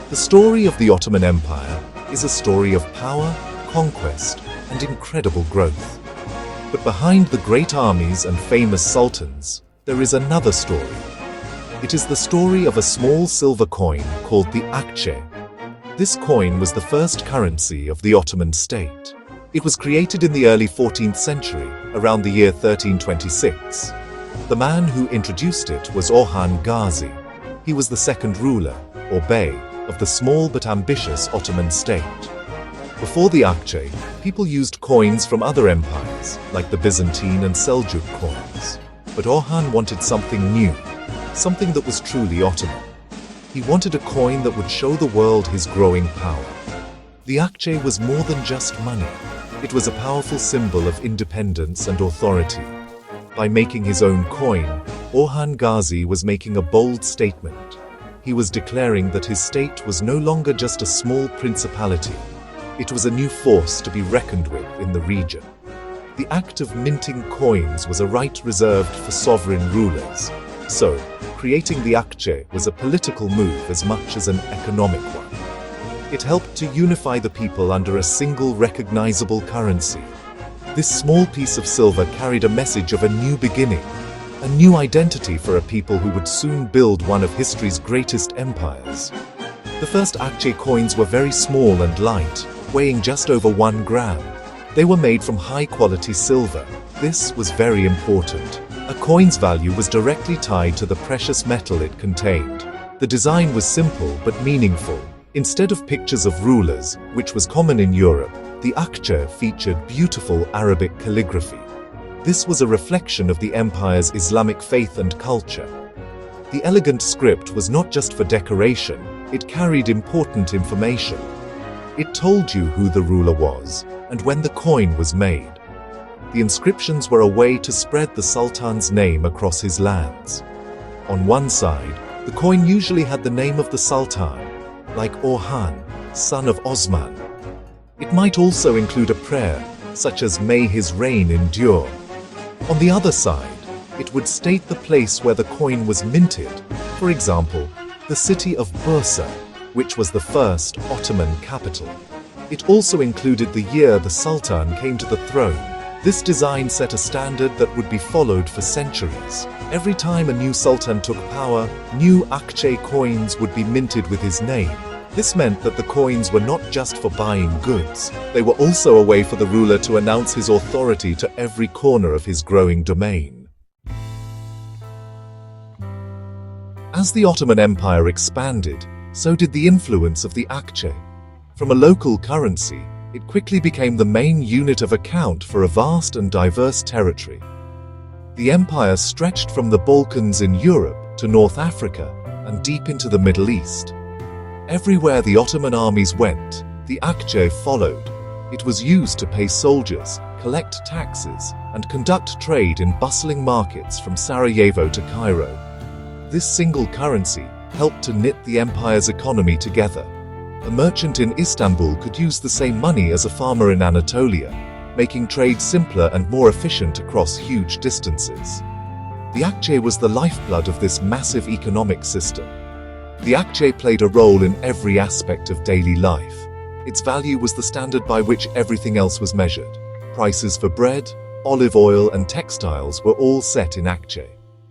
The story of the Ottoman Empire is a story of power, conquest, and incredible growth. But behind the great armies and famous sultans, there is another story. It is the story of a small silver coin called the Akce. This coin was the first currency of the Ottoman state. It was created in the early 14th century, around the year 1326. The man who introduced it was Orhan Gazi. He was the second ruler, or bey, of the small but ambitious Ottoman state. Before the Akce, people used coins from other empires, like the Byzantine and Seljuk coins. But Orhan wanted something new, something that was truly Ottoman. He wanted a coin that would show the world his growing power. The Akce was more than just money. It was a powerful symbol of independence and authority. By making his own coin, Orhan Gazi was making a bold statement. He was declaring that his state was no longer just a small principality. It was a new force to be reckoned with in the region. The act of minting coins was a right reserved for sovereign rulers. So, creating the Akce was a political move as much as an economic one. It helped to unify the people under a single recognizable currency. This small piece of silver carried a message of a new beginning, a new identity for a people who would soon build one of history's greatest empires. The first Akce coins were very small and light, weighing just over 1 gram. They were made from high-quality silver. This was very important. A coin's value was directly tied to the precious metal it contained. The design was simple but meaningful. Instead of pictures of rulers, which was common in Europe, the Akce featured beautiful Arabic calligraphy. This was a reflection of the empire's Islamic faith and culture. The elegant script was not just for decoration, it carried important information. It told you who the ruler was and when the coin was made. The inscriptions were a way to spread the Sultan's name across his lands. On one side, the coin usually had the name of the Sultan, like Orhan, son of Osman. It might also include a prayer, such as "May his reign endure." On the other side, it would state the place where the coin was minted, for example, the city of Bursa, which was the first Ottoman capital. It also included the year the Sultan came to the throne. This design set a standard that would be followed for centuries. Every time a new sultan took power, new Akce coins would be minted with his name. This meant that the coins were not just for buying goods, they were also a way for the ruler to announce his authority to every corner of his growing domain. As the Ottoman Empire expanded, so did the influence of the Akce. From a local currency, it quickly became the main unit of account for a vast and diverse territory. The empire stretched from the Balkans in Europe to North Africa and deep into the Middle East. Everywhere the Ottoman armies went, the Akce followed. It was used to pay soldiers, collect taxes, and conduct trade in bustling markets from Sarajevo to Cairo. This single currency helped to knit the empire's economy together. A merchant in Istanbul could use the same money as a farmer in Anatolia, making trade simpler and more efficient across huge distances. The Akce was the lifeblood of this massive economic system. The Akce played a role in every aspect of daily life. Its value was the standard by which everything else was measured. Prices for bread, olive oil, and textiles were all set in Akce.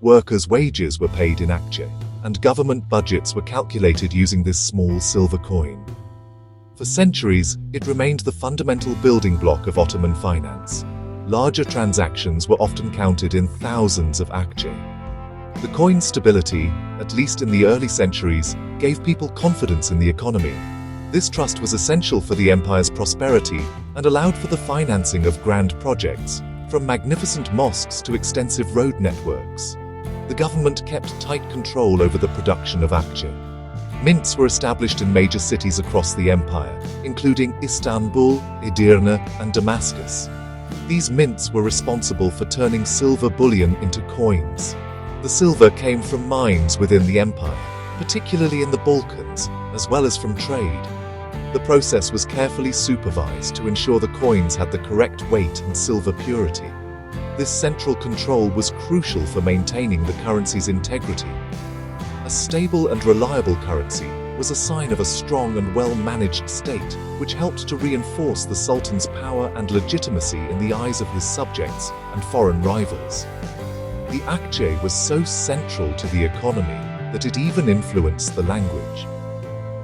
Workers' wages were paid in Akce, and government budgets were calculated using this small silver coin. For centuries, it remained the fundamental building block of Ottoman finance. Larger transactions were often counted in thousands of Akce. The coin's stability, at least in the early centuries, gave people confidence in the economy. This trust was essential for the empire's prosperity and allowed for the financing of grand projects, from magnificent mosques to extensive road networks. The government kept tight control over the production of Akce. Mints were established in major cities across the empire, including Istanbul, Edirne, and Damascus. These mints were responsible for turning silver bullion into coins. The silver came from mines within the empire, particularly in the Balkans, as well as from trade. The process was carefully supervised to ensure the coins had the correct weight and silver purity. This central control was crucial for maintaining the currency's integrity. A stable and reliable currency was a sign of a strong and well-managed state, which helped to reinforce the Sultan's power and legitimacy in the eyes of his subjects and foreign rivals. The Akce was so central to the economy that it even influenced the language.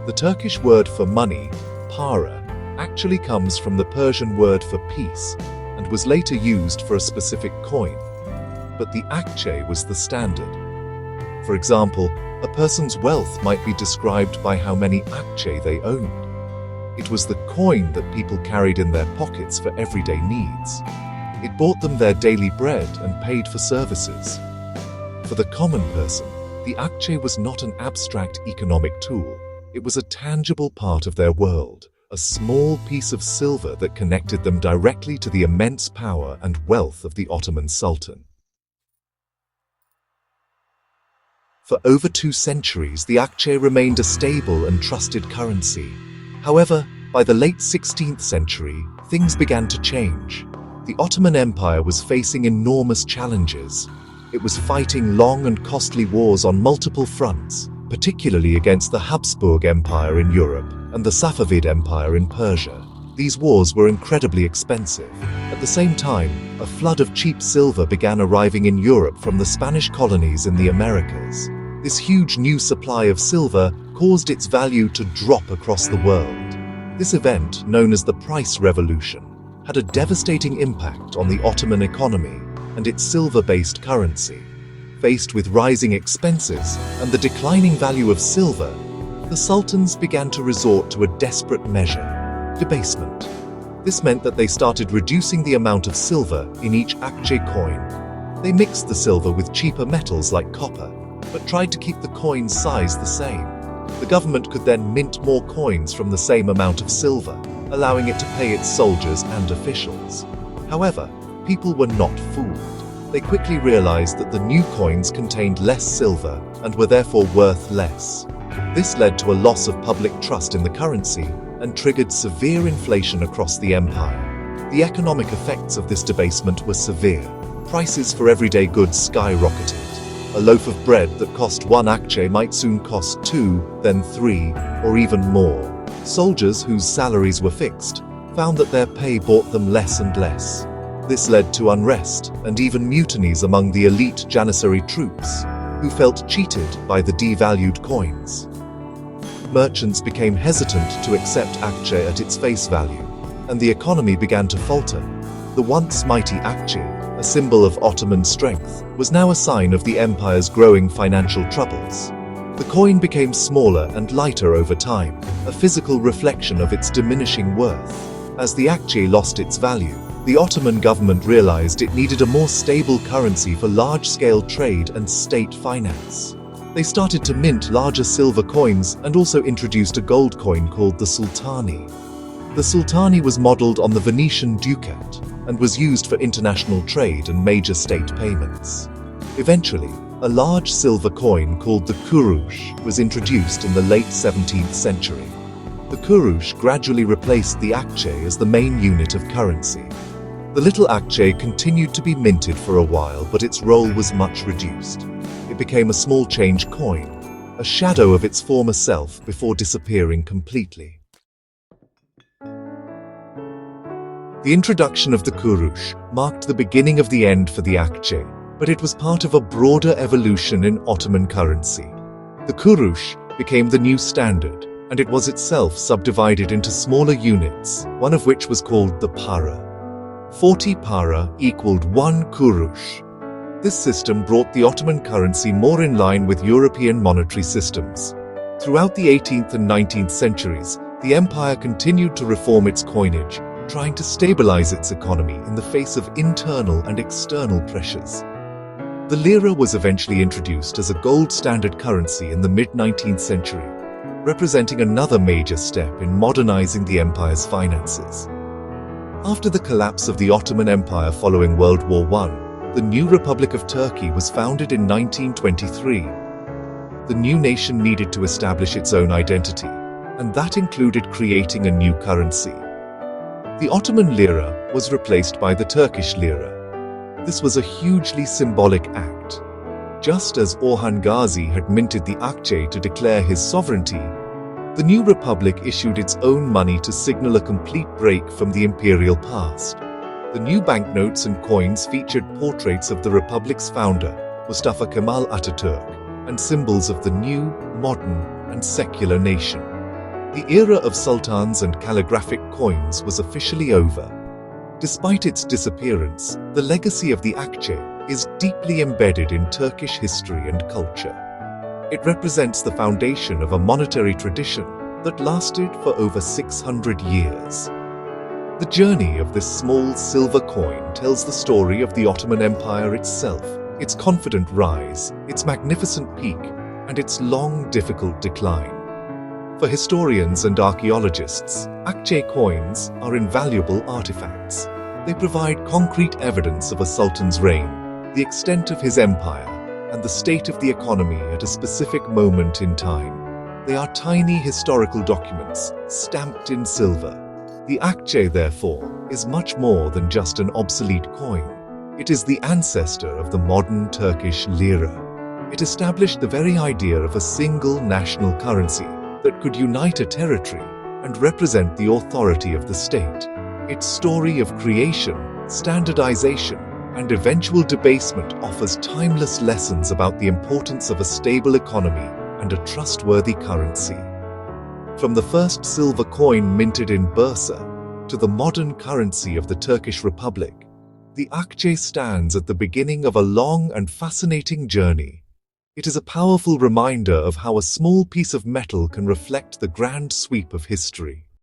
The Turkish word for money, para, actually comes from the Persian word for peace and was later used for a specific coin. But the Akce was the standard. For example, a person's wealth might be described by how many Akce they owned. It was the coin that people carried in their pockets for everyday needs. It bought them their daily bread and paid for services. For the common person, the Akce was not an abstract economic tool. It was a tangible part of their world, a small piece of silver that connected them directly to the immense power and wealth of the Ottoman Sultan. For over 2 centuries, the Akce remained a stable and trusted currency. However, by the late 16th century, things began to change. The Ottoman Empire was facing enormous challenges. It was fighting long and costly wars on multiple fronts, particularly against the Habsburg Empire in Europe and the Safavid Empire in Persia. These wars were incredibly expensive. At the same time, a flood of cheap silver began arriving in Europe from the Spanish colonies in the Americas. This huge new supply of silver caused its value to drop across the world. This event, known as the Price Revolution, had a devastating impact on the Ottoman economy and its silver-based currency. Faced with rising expenses and the declining value of silver, the sultans began to resort to a desperate measure: debasement. This meant that they started reducing the amount of silver in each Akce coin. They mixed the silver with cheaper metals like copper, but tried to keep the coin's size the same. The government could then mint more coins from the same amount of silver, allowing it to pay its soldiers and officials. However, people were not fooled. They quickly realized that the new coins contained less silver and were therefore worth less. This led to a loss of public trust in the currency and triggered severe inflation across the empire. The economic effects of this debasement were severe. Prices for everyday goods skyrocketed. A loaf of bread that cost 1 Akce might soon cost 2, then 3, or even more. Soldiers whose salaries were fixed found that their pay bought them less and less. This led to unrest and even mutinies among the elite Janissary troops, who felt cheated by the devalued coins. Merchants became hesitant to accept Akce at its face value, and the economy began to falter. The once mighty Akce, a symbol of Ottoman strength, was now a sign of the empire's growing financial troubles. The coin became smaller and lighter over time, a physical reflection of its diminishing worth. As the Akce lost its value, the Ottoman government realized it needed a more stable currency for large-scale trade and state finance. They started to mint larger silver coins and also introduced a gold coin called the Sultani. The Sultani was modeled on the Venetian ducat and was used for international trade and major state payments. Eventually, a large silver coin called the kurush was introduced in the late 17th century. The kurush gradually replaced the Akce as the main unit of currency. The little Akce continued to be minted for a while, but its role was much reduced. It became a small change coin, a shadow of its former self before disappearing completely. The introduction of the kurush marked the beginning of the end for the Akce, but it was part of a broader evolution in Ottoman currency. The kurush became the new standard, and it was itself subdivided into smaller units, one of which was called the para. 40 para equaled 1 kurush. This system brought the Ottoman currency more in line with European monetary systems. Throughout the 18th and 19th centuries, the empire continued to reform its coinage, trying to stabilize its economy in the face of internal and external pressures. The lira was eventually introduced as a gold standard currency in the mid-19th century, representing another major step in modernizing the empire's finances. After the collapse of the Ottoman Empire following World War I, the new Republic of Turkey was founded in 1923. The new nation needed to establish its own identity, and that included creating a new currency. The Ottoman lira was replaced by the Turkish lira. This was a hugely symbolic act. Just as Orhan Gazi had minted the Akçe to declare his sovereignty, The new republic issued its own money to signal a complete break from the imperial past. The new banknotes and coins featured portraits of the republic's founder, Mustafa Kemal Atatürk, and symbols of the new, modern, and secular nation. The era of sultans and calligraphic coins was officially over. Despite its disappearance, the legacy of the Akce is deeply embedded in Turkish history and culture. It represents the foundation of a monetary tradition that lasted for over 600 years. The journey of this small silver coin tells the story of the Ottoman Empire itself, its confident rise, its magnificent peak, and its long, difficult decline. For historians and archaeologists, Akce coins are invaluable artifacts. They provide concrete evidence of a sultan's reign, the extent of his empire, and the state of the economy at a specific moment in time. They are tiny historical documents, stamped in silver. The Akçe, therefore, is much more than just an obsolete coin. It is the ancestor of the modern Turkish lira. It established the very idea of a single national currency that could unite a territory and represent the authority of the state. Its story of creation, standardization, and eventual debasement offers timeless lessons about the importance of a stable economy and a trustworthy currency. From the first silver coin minted in Bursa to the modern currency of the Turkish Republic, the Akçe stands at the beginning of a long and fascinating journey. It is a powerful reminder of how a small piece of metal can reflect the grand sweep of history.